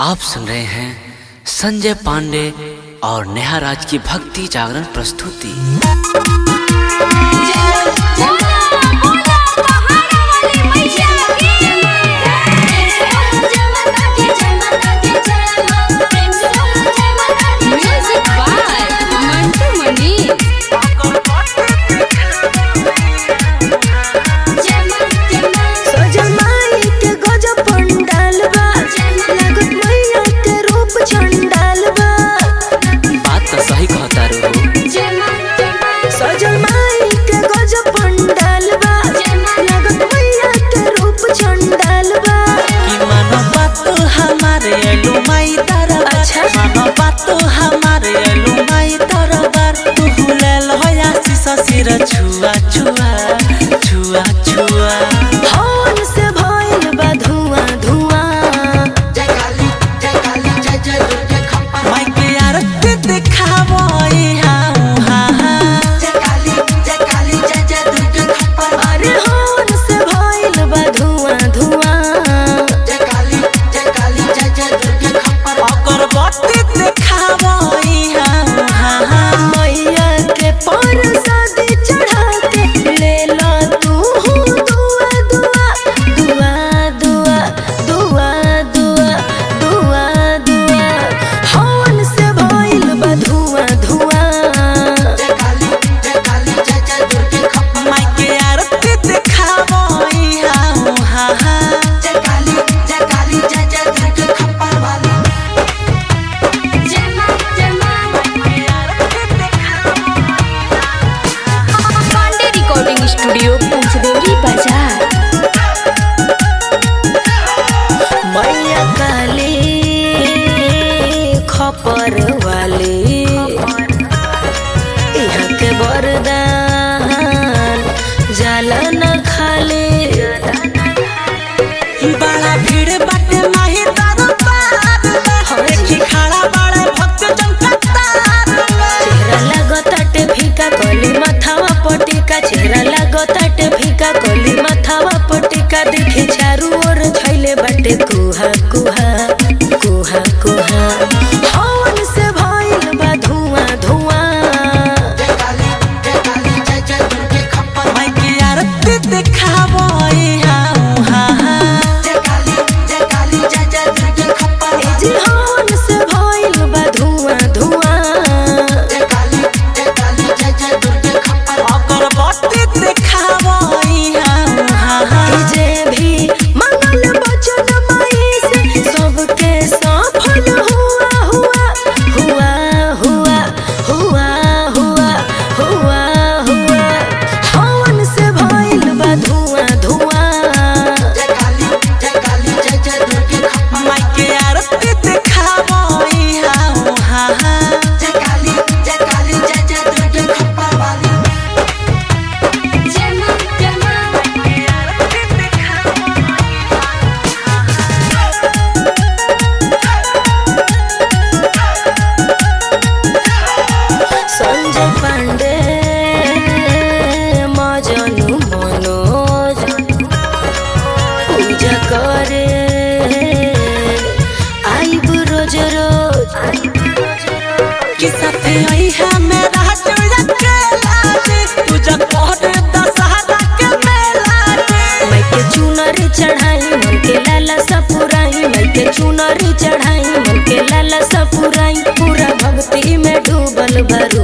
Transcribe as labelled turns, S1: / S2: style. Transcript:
S1: आप सुन रहे हैं संजय पांडे और नेहा राज की भक्ति जागरण प्रस्तुति। छुआ छुआ छुआ छुआ
S2: हौन से भइल बा धुआं धुआं।
S3: जय काली जय जय दुर्गे खप्पा
S1: माई के आरती दिखावो
S3: जय काली जय दुर्गे खप्पा
S2: अरे हौन से भइल बा धुआं धुआं।
S3: जय काली जय दुर्गे खप्पा
S1: अगरबत्ती दिखावो
S2: मैया के परसादी चढ़ा के ले लो तू दुआ दुआ दुआ दुआ दुआ दुआ दुआ दुआ। हौन से भइल बा धुआं धुआं।
S3: जय काली जय दुर्गे खप्पा
S1: माई के आरती दिखावो
S3: जय काली जय दुर्गे खप्पा वाली
S2: पांडे रिकॉर्डिंग स्टूडियो पंचदेवरी बाजार। मैया काली खपर वाली यहाँ के वरदान जाला न खाली।
S1: बड़ा भीड़ बाटे माही दरबार में देखी खड़ा बड़ा भक्त जन कतार में।
S2: चेहरा लागताटे फीका कली माथावा पटिका। चेहरा लागताटे फीका कली माथावा पटिका। देखी चारू ओर छैले बाटे कुहा कुहा कुहा कुहा। हौन से भइल बा धुआं धुआं।
S3: जय काली जय दुर्गे खप्पा
S1: माई के आरती दिखावो
S3: जय काली जय दुर्गे खप्पा
S2: जी हौन से भइल बा धुआं धुआं।
S3: जय काली जय दुर्गे खप्पा
S1: अगरबत्ती दिखावो
S2: जे भी मंगल बचन माई से सबके सफल हुआ हुआ हुआ हुआ हुआ हुआ हुआ हुआ। हौन से भइल बा धुआं धुआं।
S3: जय काली जय दुर्गे खप्पा
S1: माई के आरती दिखावो
S3: जय काली जय दुर्गे खप्पा वाली
S2: संजय पांडे मजनू मनोज पूजा करे आइब रोज रोज।
S1: कि साथे अइहा मेरा चुड़ा के लाजे पूजा कर दशहरा के मेला जे।
S2: मैं के चुनरी चढ़ाई मन के लाला सपुराई। मैं के चुनरी चढ़ाई मन के लाला सपुराई। पूरा भक्ति में डूबल भरू